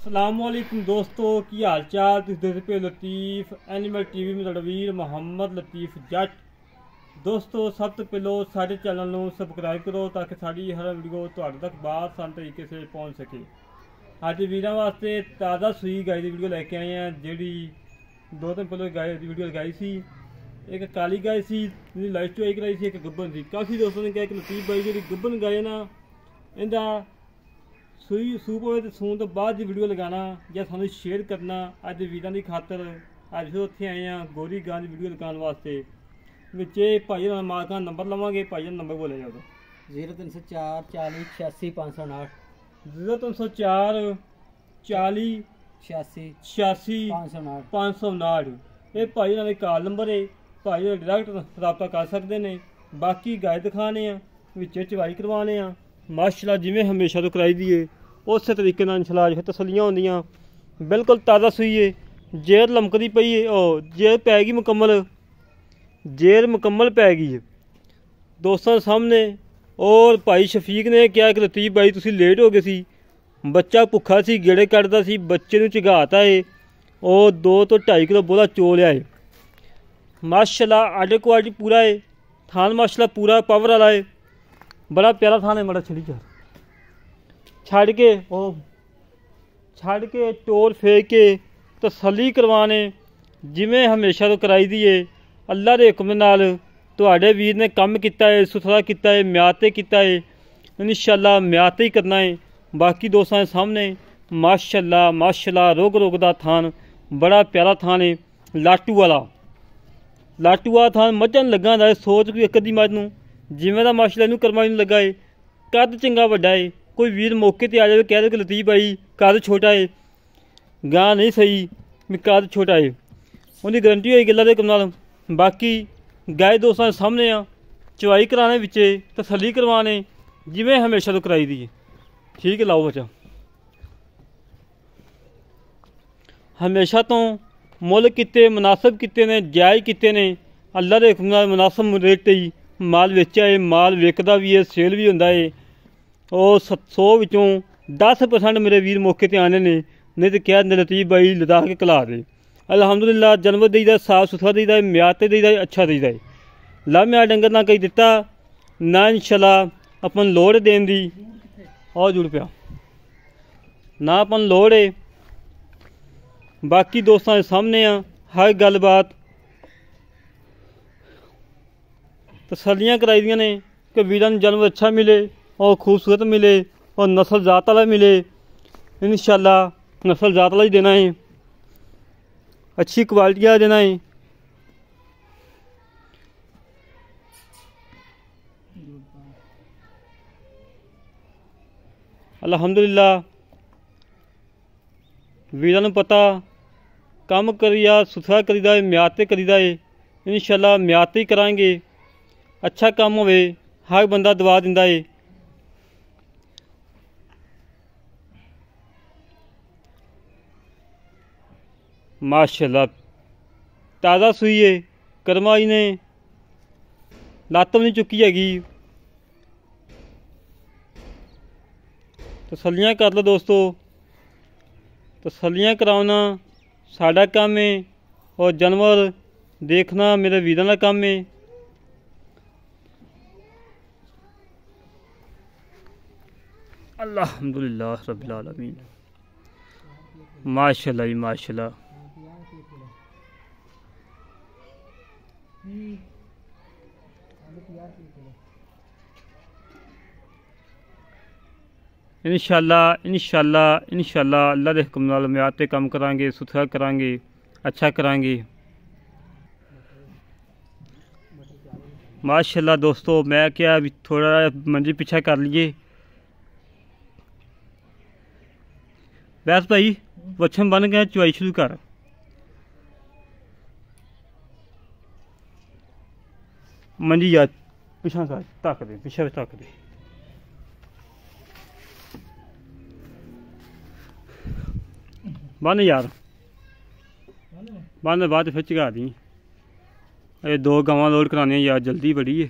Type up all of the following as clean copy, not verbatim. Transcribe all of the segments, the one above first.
असलामुअलैकुम दोस्तों की हाल चाल तुम देखते पे लतीफ़ एनिमल टीवी में ਤੁਹਾਡਾ ਵੀਰ ਮੁਹੰਮਦ ਲਤੀਫ ਜੱਟ। ਦੋਸਤੋ ਸਭ ਤੋਂ ਪਹਿਲਾਂ ਸਾਡੇ ਚੈਨਲ ਨੂੰ ਸਬਸਕ੍ਰਾਈਬ ਕਰੋ ਤਾਂ ਕਿ ਸਾਡੀ ਹਰ ਵੀਡੀਓ ਤੁਹਾਡੇ ਤੱਕ ਬਾਸਾਨ ਤਰੀਕੇ ਸੇ ਪਹੁੰਚ ਸਕੇ। ਅੱਜ ਵੀਰਾਂ ਵਾਸਤੇ ਤਾਜ਼ਾ ਸੂਈ ਗਾਈ ਦੀ ਵੀਡੀਓ ਲੈ ਕੇ ਆਏ ਹਾਂ, ਜਿਹੜੀ ਦੋ ਦਿਨ ਪਹਿਲਾਂ ਗਾਈ ਦੀ ਵੀਡੀਓ ਲਗਾਈ ਸੀ। ਇੱਕ ਕਾਲੀ ਗਾਈ ਸੀ ਜਿਹਦੀ ਲਾਈਵ ਚੋਈ ਕਰਾਈ ਸੀ, ਇੱਕ ਗੱਬਨ ਸੀ। ਕਾਫੀ ਦੋਸਤਾਂ ਨੇ ਕਿਹਾ ਕਿ ਲਤੀਫ ਬਾਈ ਜਿਹੜੀ ਗੱਬਨ ਗਾਏ ਨਾ ਇਹਦਾ ਸੂਈ ਸੂਪ ਹੋਵੇ तो सून तो बाद की वीडियो लगाना या सानू शेयर करना। अज वीरां की खातर अज फिर उत्थे आए हैं गोरी गां की वीडियो लगाने वास्ते। विचे भाई मालक का नंबर लवांगे। भाई नंबर बोले जाओ 0304 40 86 559 0304 40 86 86 559 559। ये भाई का कॉल नंबर है, भाई डायरैक्ट रबता कर सकते हैं। बाकी गाय दिखाने विचे चवाई करवाने माशाल्लाह जिमें हमेशा तो कराई दी है उस तरीके इंशाल्लाह फिर तसलियां होंदियां। बिल्कुल ताज़ा सूई है, जेर लमकदी पई है, जेर पै गई मुकम्मल, जेर मुकम्मल पै गई है दोस्तों सामने। और भाई शफीक ने क्या कि लतीफ भाई तुसी लेट हो गए सी, बच्चा भुखा सी गेड़े कटदा सी, बच्चे नूं झगाता है और 2 तो 2.5 किलो बोला चो लिया है। माशाल्लाह आर्डर क्वालिटी पूरा है, थान माशाल्लाह पूरा पावर वाला है, बड़ा प्यारा थान है। मड़ा छड़ी छड़ के टोर फेंक के तसल्ली करवाने जिमें हमेशा तो कराई दी है। अल्लाह के हुक्म नाल तुहाडे वीर ने काम किया है, सुथरा किया है, म्याद ते किया है, इंशाअल्लाह म्याद ते ही करना है। बाकी दोस्तों के सामने माशाअल्लाह माशाअल्लाह रोग रोग दा थान बड़ा प्यारा थान है। लाटू वाला थान मझन लगा है। सोच कोई एक अद्धी मझ नूं जिमें दा माशाअल्लाह इनू कर्मा नूं लगा है। कद चंगा वड्डा है, कोई वीर मौके ते आ जाए कह दे कि लतीफ भाई कद छोटा है, गां नहीं सही भी कद छोटा है, उनकी गारंटी होई गल्लां दे नाल। बाकी गाय दोस्तों के सामने चवाई कराने विचे तसल्ली करवाने जिमें हमेशा तो कराई दी है। ठीक है, लाओ बच्चा हमेशा तो मुल किते मुनासिब किते ने, जायज़ किते ने। अल्लाह के हुक्म नाल मुनासिब रेट ही माल वेचा है, माल विकदा भी है, सेल भी होंदा है। और 100 विचों 10% मेरे वीर मौके ते आने ने, नहीं तो क्या लतीफ भाई लदा के कला दे। अल्हम्दुलिल्लाह जानवर देईदा, साफ सुथरा देईदा, म्याद ते देईदा, अच्छा देईदा है। ला म्याद डंगर ना कहीं दिता ना इंशाल्लाह अपन लोड़ देन दी और जुड़ पिया ना अपन लोड़ है। बाकी दोस्तों के सामने हर गलबात तसलियाँ कराई दियां ने कि वीरां नूं जानवर अच्छा मिले और खूबसूरत मिले और नस्ल जात वाला मिले। इंशाअल्लाह नस्ल जात वाला ही देना है, अच्छी क्वालिटी का देना है। अल्हम्दुलिल्लाह वीरां नूं पता काम करिया सुथरा करीदा है, म्याद ते करीदा है। इंशाअल्लाह म्याद ते ही करांगे, अच्छा काम होवे हर बंदा दवा दिंदा है। माशाअल्लाह ताज़ा सूई है, कर्मा जी ने लत्त भी नहीं चुकी हैगी। तसल्लियाँ कर लो दोस्तों, तसल्लियाँ कराना साडा काम है और जानवर देखना मेरे वीरां दा काम है। अल्हम्दुलिल्लाह रब्बिल आलमीन। माशाअल्लाह जी माशाअल्लाह। इंशाअल्लाह इंशाअल्लाह इंशाअल्लाह अल्लाह दे हुक्म नाल म्याद ते काम करांगे, सुथरा करांगे, अच्छा करांगे। माशाअल्लाह दोस्तों मैं क्या अभी थोड़ा मंजी पीछा कर लिए। वैस भाई वच्छन बन गया, चुवाई शुरू कर। मंजी यार पिछा कर तक दे, पिछा तक दे। बन यार बन बाद फिर चगा दी। ये 2 गावां लोड करानियां यार, जल्दी बड़ी है।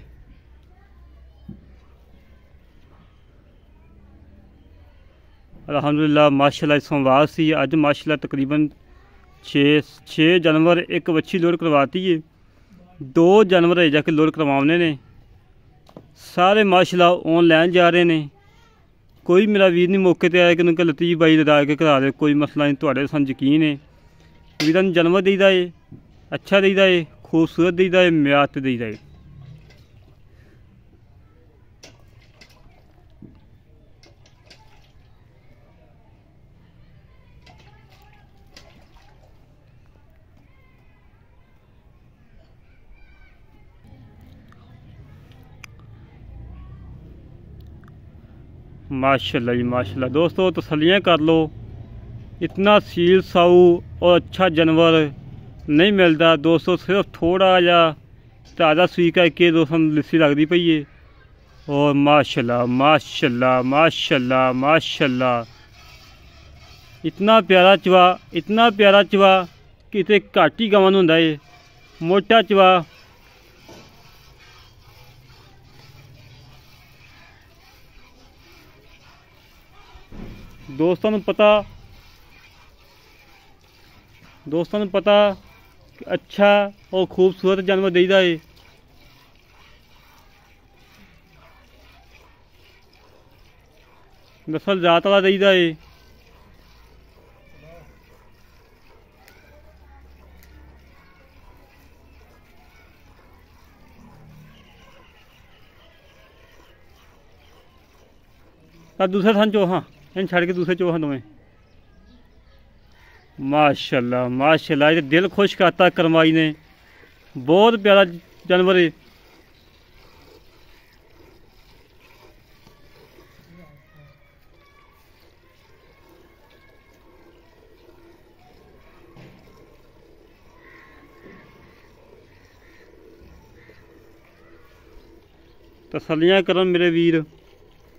अलहमदुलिल्लाह माशाल्लाह सोमवार सी अज माशाल्लाह तकरीबन 6 जानवर एक बच्ची लोड करवाती है, 2 जानवर अजे जाके लोड करवाने ने। सारे माशाल्लाह ऑनलाइन जा रहे हैं। कोई मेरा वीर नहीं मौके पर आया कि उन्होंने लतीफ बाई लदा के करा दे, कोई मसला नहीं, थोड़े सन यकीन है। वीर जानवर देईदा है, अच्छा देईदा है, खूबसूरत देईदा है, म्यार ते देईदा है। माशाल्लाह जी माशाल्लाह। दोस्तों तसल्लियाँ कर लो, इतना सील साऊ और अच्छा जानवर नहीं मिलता दोस्तों। सिर्फ थोड़ा जा ताज़ा सूई करके दोस्तों लिस्सी लगती पई है। और माशाल्लाह माशाल्लाह माशाल्लाह माशाल्लाह, इतना प्यारा चवा, इतना प्यारा चवा कि इतने घट ही गवां नूं हुंदा है। मोटा चवा दोस्तों नूं पता कि अच्छा और खूबसूरत जानवर देईदा है। नस्ल जात वाला देईदा है। अब दूसरे थान चोहा इन छड़ के दूसरे चोहा दोवें। माशाल्लाह माशाल्लाह, ये दिल खुश करता करमाई ने। बहुत प्यारा जानवर है। तसल्लियाँ करन मेरे वीर,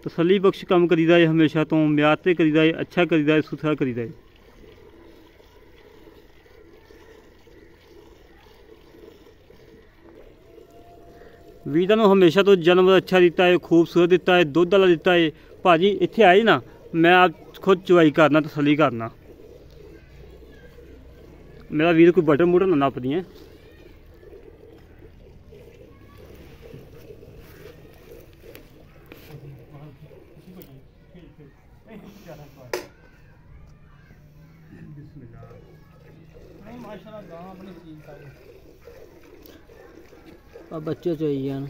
तसल्ली बख्श काम करीदा है। हमेशा तो म्यार ते करीदा है, अच्छा करीदा है, सुथरा करीदा है। वीर नूं हमेशा तो जानवर अच्छा दिता है, खूबसूरत दिता है, दुध वाला दिता है। भाजी इत्थे आए ना, मैं आप खुद चवाई करना, तसल्ली करना। मेरा वीर कोई बटन बुटन ना नप दिए। अब बच्चे चाहिए ना।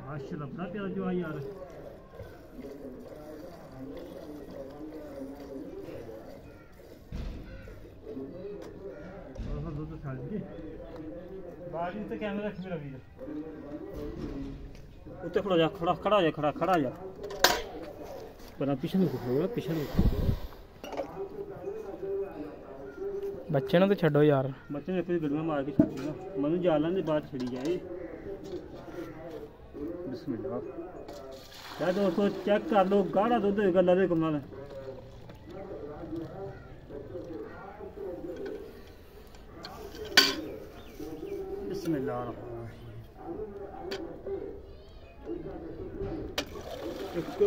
माशाल्लाह बड़ा प्यारा जो यार। बाहर कैमरा रख मेरा वीर। ਉੱਤੇ ਖੜਾ ਜਾ ਖੜਾ ਜਾ ਪਰ ਪਿੱਛੇ ਨੂੰ ਬੱਚੇ ਨੂੰ ਤਾਂ ਛੱਡੋ ਯਾਰ। ਬੱਚੇ ਨੇ ਕੋਈ ਗੱਲਾਂ ਮਾਰ ਕੇ ਛੱਡ ਦੇਣਾ ਮੈਨੂੰ ਜਾ ਲੈਣ ਦੇ ਬਾਅਦ ਛੜੀ ਜਾਏ। ਬਿਸਮਿਲ੍ਲਾ। ਯਾ ਦੋਸਤੋ ਚੈੱਕ ਕਰ ਲਓ ਗਾੜਾ ਦੁੱਧ ਹੋਏਗਾ ਗੱਲਾਂ ਦੇ ਕੰਮਾਂ ਨਾਲ। ਬਿਸਮਿਲ੍ਲਾ। ਇੱਕ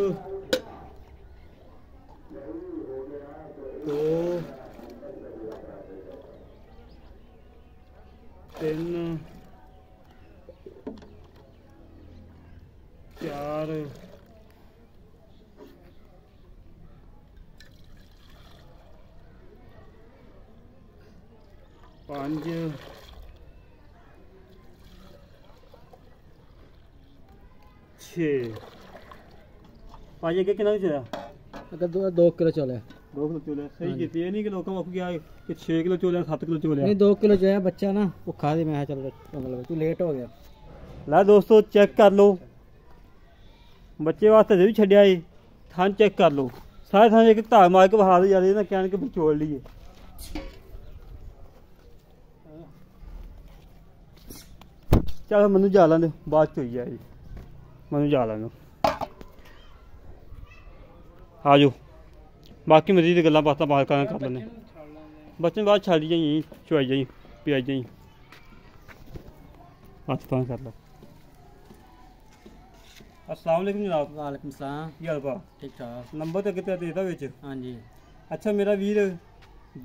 2 3 4 5 6 ਭਾਜੀ ਅੱਗੇ ਕਿੰਨਾ ਚੋਇਆ? ਅਗਰ 2 ਕਿਲੋ ਚੋਲਿਆ। 2 ਕਿਲੋ ਚੋਲਿਆ ਸਹੀ ਕੀਤੀ। ਇਹ ਨਹੀਂ ਕਿ ਲੋਕਾਂ ਮੁੱਕ ਗਿਆ ਕਿ 6 ਕਿਲੋ ਚੋਲਿਆ 7 ਕਿਲੋ ਚੋਲਿਆ। ਨਹੀਂ 2 ਕਿਲੋ ਚੋਇਆ ਬੱਚਾ ਨਾ ਭੁੱਖਾ ਸੀ। ਮੈਂ ਕਿਹਾ ਚੱਲ ਮਤਲਬ ਤੂੰ ਲੇਟ ਹੋ ਗਿਆ। ਲੈ ਦੋਸਤੋ ਚੈੱਕ ਕਰ ਲਓ ਬੱਚੇ ਵਾਸਤੇ ਵੀ ਛੱਡਿਆ ਏ। ਥਾਂ ਚੈੱਕ ਕਰ ਲਓ ਸਾਰੇ ਥਾਂ ਇੱਕ ਧਾਰ ਮਾਰ ਕੇ ਵਿਖਾ ਦੇ ਯਾਰ ਇਹ ਨਾ ਕਹਿਣ ਕਿ ਵਿਚੋੜ ਲਈਏ। ਚੱਲ ਮੈਨੂੰ ਜਾ ਲੈਣ ਦੇ ਬਾਅਦ ਚ ਹੋਈ ਜਾਏ। ਮੈਨੂੰ ਜਾ ਲੈਣ ਆ ਜਾਓ ਬਾਕੀ ਮਜ਼ੀਦ ਦੀ ਗੱਲਾਂ ਬਾਤਾਂ ਬਾਹਰ ਕਰ ਲੈਂਦੇ। ਬੱਚੇ ਬਾਅਦ ਛੱਡ ਜਾਈ ਚੁਆਈ ਜਾਈ ਪਿਆਈ ਜਾਈ ਹੱਥ ਤਾਂ ਕਰ ਲਓ। अस्सलाम वालेकुम जनाब। वालेकुम सलाम। की हाल पा? ठीक ठाक। नंबर तो कितना देता विच? हाँ जी। अच्छा मेरा वीर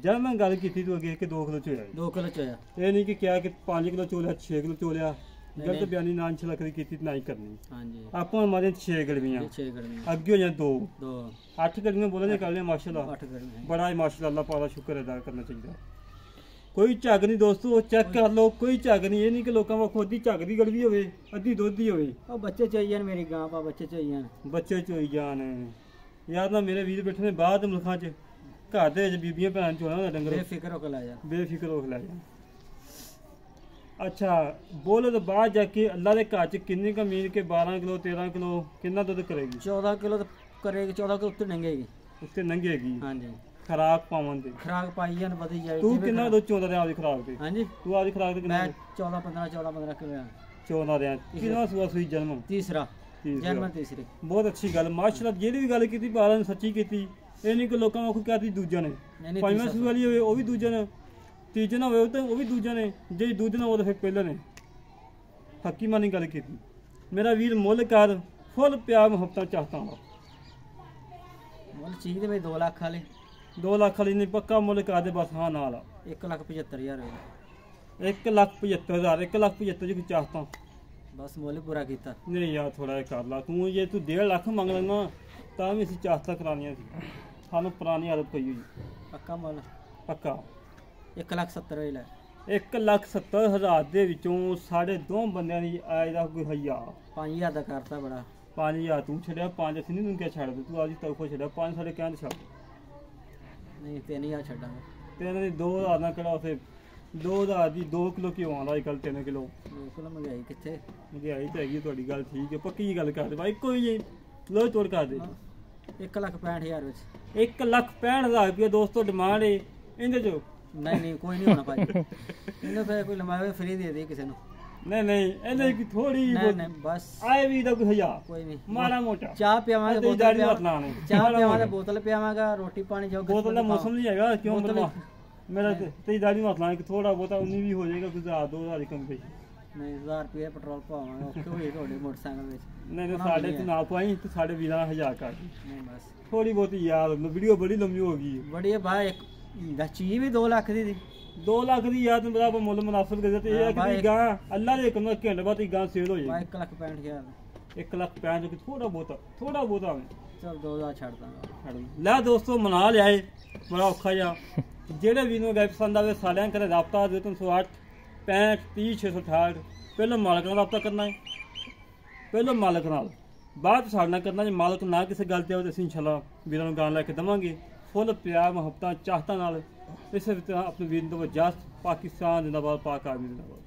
जब मैं गल की तू अगे कि 2 किलो चोया 2 किलो चोया ये नहीं कि क्या कि 5 किलो चोलिया 6 किलो चोलिया गलत नहीं। बयानी ना छला करी की ना ही करनी। हाँ जी। आपको हमारे 6 गड़वियाँ 6 गड़वी अगे हो जाए 2 8 गड़वियाँ बोले कर लिया माशाल्लाह 8 गड़वी बड़ा ही माशाल्लाह अल्लाह पाक दा शुक्र अदा करना चाहिए। कोई झग नहीं दोस्तों चेक कर लो कोई झग नहीं। ये नहीं कि लोगों को अद्धी झग की गड़वी होवे अद्धी दुध दी होवे। ਉਹ ਬੱਚੇ ਚੋਈ ਜਾਣ ਮੇਰੀ ਗਾਂ ਪਾ ਬੱਚੇ ਚੋਈ ਜਾਣ। ਬੱਚੇ ਚੋਈ ਜਾਣ ਯਾਰ ਨਾ ਮੇਰੇ ਵੀਰ ਬੈਠੇ ਨੇ ਬਾਹਰ ਦੇ ਮੁਲਕਾਂ 'ਚ ਘਰ ਦੇ ਵਿੱਚ ਬੀਬੀਆਂ ਭੈਣ ਚੋਣਾ ਦਾ ਡੰਗਰ ਬੇਫਿਕਰ ਹੋ ਕੇ ਲੈ ਜਾ ਬੇਫਿਕਰ ਹੋ ਕੇ ਲੈ ਜਾ। ਅੱਛਾ ਬੋਲੇ ਤੋਂ ਬਾਅਦ ਜਾ ਕੇ ਅੱਲਾ ਦੇ ਘਰ 'ਚ ਕਿੰਨੀ ਕਮੀਨ ਕੇ 12 ਕਿਲੋ 13 ਕਿਲੋ ਕਿੰਨਾ ਦੁੱਧ ਕਰੇਗੀ? 14 ਕਿਲੋ ਤਾਂ ਕਰੇਗੀ। 14 ਕਿਲੋ ਉੱਤੇ ਨੰਗੇਗੀ ਉੱਤੇ ਨੰਗੇਗੀ। ਹਾਂਜੀ ਖਰਾਕ ਪਾਵਨ ਦੇ ਖਰਾਕ ਪਾਈ ਜਾਣ ਵਧੀ ਜਾਏ। ਤੂੰ ਕਿੰਨਾ ਦੁੱਧ ਚੋਂਦਾ ਰਿਹਾ ਆਪਦੀ ਖਰਾਕ ਤੇ? ਹਾਂਜੀ ਤੂੰ ਆਪਦੀ ਖਰਾਕ ਤੇ ਕਿੰਨਾ ਮੈਂ 14 15 ਕਿਲੋ ਚੋਂਦਾ ਰਿਹਾ? ਕਿੰਨਾ ਸੂਆ ਸੂਈ ਜਨਮ? ਤੀਸਰਾ ਜਨਮ ਤੀਸਰੀ। ਬਹੁਤ ਅੱਛੀ ਗੱਲ ਮਾਸ਼ਾਅੱਲਾ ਜਿਹੜੀ ਵੀ ਗੱਲ ਕੀਤੀ ਬਾਰਾਂ ਨੇ ਸੱਚੀ ਕੀਤੀ। ਇਹ ਨਹੀਂ ਕਿ ਲੋਕਾਂ ਨੂੰ ਕਹਤੀ ਦੂਜਾ ਨੇ ਪੰਜਵਾਂ ਸੂਆ ਵਾਲੀ ਹੋਵੇ ਉਹ ਵੀ ਦੂਜਾ ਨੇ ਤੀਜੇ ਨਾ ਹੋਵੇ ਉਹ ਵੀ ਦੂਜਾ ਨੇ ਜੇ ਦੂਜੇ ਨਾ ਉਹ ਤਾਂ ਫਿਰ ਪਹਿਲਾਂ ਨੇ ਹੱਕੀ ਮਾਨੀ ਗੱਲ ਕੀਤੀ। ਮੇਰਾ ਵੀਰ ਮੁੱਲ ਕਰ ਫੁੱਲ ਪਿਆਰ ਮੁਹੱਬਤਾਂ ਚਾਹਤਾ ਹਾਂ। ਮੁੱਲ ਚੀਜ਼ ਦੇ ਵਿੱਚ 2 ਲੱਖ ਵਾਲੇ 2 ਲੱਖ ਵਾਲੀ ਨਹੀਂ ਪੱਕਾ ਮੁੱਲ ਕਰ ਦੇ ਬਸ ਹਾਂ ਨਾਲ 1,75,000 1,75,000 1,75,000 ਜੀ ਚਾਹਤਾ ਬਸ ਮੁੱਲ ਪੂਰਾ ਕੀਤਾ। ਨਹੀਂ ਯਾਰ ਥੋੜਾ ਜਿਹਾ ਕਰ ਲਾ ਤੂੰ ਜੇ ਤੂੰ 1.5 ਲੱਖ ਮੰਗ ਲੈਣਾ ਤਾਂ ਵੀ ਅਸੀਂ ਚਾਹਤਾ ਕਰਾਉਣੀਆਂ ਸੀ। ਸਾਨੂੰ ਪੁਰਾਣੀ ਆਦਤ ਪਈ ਹੋਈ ਪੱਕਾ ਮੁੱਲ ਪੱਕਾ 1,70,000 ਲੈ 1,70,000 ਦੇ ਵਿੱਚੋਂ ਸਾਡੇ 2 ਬੰਦਿਆਂ ਦੀ ਆਏ ਦਾ ਕੋਈ ਹਯਾ 5,000 ਦਾ ਕਰਤਾ ਬੜਾ 5,000 ਤੂੰ ਛੱਡਿਆ 5 ਅਸੀਂ ਨਹੀਂ ਤੂੰ ਕਿਹਾ ਛੱਡ ਦੇ ਤੂੰ ਆਪਦੀ ਤਰਫੋਂ ਛੱਡਿਆ 5 ਸਾਡੇ ਕਹਿੰਦੇ ਛੱਡ ਨਹੀਂ 3,000 ਛੱਡਾਂਗੇ। ਤੇ ਇਹਨਾਂ ਦੀ 2,000 ਨਾਲ ਕਿਹੜਾ ਉਸੇ 2,000 ਦੀ 2 ਕਿਲੋ ਘਿਓ ਆਉਂਦਾ ਅੱਜ ਕੱਲ੍ਹ 3 ਕਿਲੋ ਬਿਲਕੁਲ ਮਹਿੰਗਾਈ ਕਿੱਥੇ ਮਹਿੰਗਾਈ ਤਾਂ ਹੈਗੀ ਤੁਹਾਡੀ ਗੱਲ ਠੀਕ ਹੈ ਪੱਕੀ ਗੱਲ ਕਰ ਦੇ ਬਾਈ ਕੋਈ ਨਹੀਂ ਲੋਹ ਤੋੜ ਕਰ ਦੇ। 1,65,000 ਵਿੱਚ 1,65,000 ਰੁਪਏ ਦੋਸਤੋ ਡਿਮਾਂਡ ਹੈ ਇਹਦੇ ਚੋਂ। ਨਹੀਂ ਕੋਈ ਨਹੀਂ ਹੋਣਾ ਭਾਈ ਇਹਨੂੰ ਫਿਰ ਕੋਈ ਲੰਮਾਵੇ ਫ੍ਰੀ ਦੇ ਦੇ ਕਿਸੇ ਨੂੰ। ਨਹੀਂ ਇਹਦੇ ਕੀ ਥੋੜੀ ਨਹੀਂ ਬਸ ਆਏ ਵੀ ਦਾ ਕੋਈ ਹਯਾ ਕੋਈ ਨਹੀਂ ਮਾੜਾ ਮੋਟਾ ਚਾਹ ਪਿਆਵਾਂਗੇ ਬੋਤਲ ਪਿਆਵਾਂਗੇ ਚਾਹ ਪਿਆਵਾਂਗੇ ਬੋਤਲ ਪਿਆਵਾਂਗਾ ਰੋਟੀ ਪਾਣੀ ਜੋ ਬੋਤਲ ਦਾ ਮੌਸਮ ਨਹੀਂ ਹੈਗਾ ਕਿਉਂ ਮੇਰਾ ਤੇ ਦਾੜੀ ਮਤ ਲਾਂਗੇ ਥੋੜਾ ਬਹੁਤਾ 19 ਵੀ ਹੋ ਜਾਏਗਾ ਕੁਝ 2,000 ਦੀ ਕਮ ਪਈ। ਨਹੀਂ 1000 ਰੁਪਏ ਪੈਟਰੋਲ ਪਾਵਾਂਗੇ ਔਖੇ ਹੋਏ ਤੁਹਾਡੇ ਮੋਟਰਸਾਈਕਲ ਵਿੱਚ। ਨਹੀਂ ਸਾਡੇ ਤੇ ਨਾ ਪਾਈ ਤੇ ਸਾਡੇ ਵੀਰਾਂ 1000 ਕਰ ਦੀ ਨਹੀਂ ਬਸ ਥੋੜੀ ਬਹੁਤੀ ਯਾਰ ਵੀਡੀਓ ਬੜੀ ਲੰਮੀ ਹੋ ਗਈ ਬੜੀ ਹੈ ਭਾਈ ਇੱਕ ਦਾ ਚੀਜ਼ ਵੀ 2 ਲੱਖ ਦੀ 2 ਲੱਖ ਦੀ ਯਾਰ ਤੈਨੂੰ ਬੜਾ ਮੁੱਲ ਮੁਨਾਸਬ ਕਰਦੇ ਤੇ ਇਹ ਹੈ ਕਿ ਗਾਂ ਅੱਲਾ ਦੇ ਹੁਕਮ ਨਾਲ ਘੰਟੇ ਬਾਅਦ ਹੀ ਗਾਂ ਸੇਲ ਹੋ ਜਾਏ। 1,65,000 1,65,000 ਕਿ ਥੋੜਾ ਬਹੁਤਾ ਚਲ 2,000 ਛੱਡ ਦਾਂਗਾ। ਲੈ ਦੋਸਤੋ ਮਨਾ ਲਿਆਏ ਬੜਾ ਔਖਾ ਜਿਹਾ ਜਿਹੜੇ ਵੀ ਨੂੰ ਗਾਇ ਪਸੰਦ ਆਵੇ ਸਾਲਿਆਂ ਕਰੇ ਰਾਬਤਾ 308 65 30 668 ਪਹਿਲਾਂ ਮਾਲਕ ਨਾਲ ਰਾਬਤਾ ਕਰਨਾ ਹੈ ਪਹਿਲਾਂ ਮਾਲਕ ਨਾਲ ਬਾਅਦ ਸਾਡੇ ਨਾਲ ਕਰਨਾ। ਜੇ ਮਾਲਕ ਨਾ ਕਿਸੇ ਗੱਲ ਤੇ ਆਵੇ ਤਾਂ ਅਸੀਂ ਇਨਸ਼ਾਅੱਲਾ ਵੀਰਾਂ ਨੂੰ ਗਾਂ ਲੈ ਕੇ ਦੇਵਾਂਗੇ ਫੁੱਲ ਪਿਆਰ ਮੁਹੱਬਤਾਂ ਚਾਹਤਾਂ ਨਾਲ। ਇਸੇ ਤਰ੍ਹਾਂ ਆਪਣੇ ਵੀਰ ਨੂੰ ਵਜਾਤ ਪਾਕਿਸਤਾਨ ਜਿੰਦਾਬਾਦ ਪਾਕ ਆਰਮੀ ਜਿੰਦਾਬਾਦ।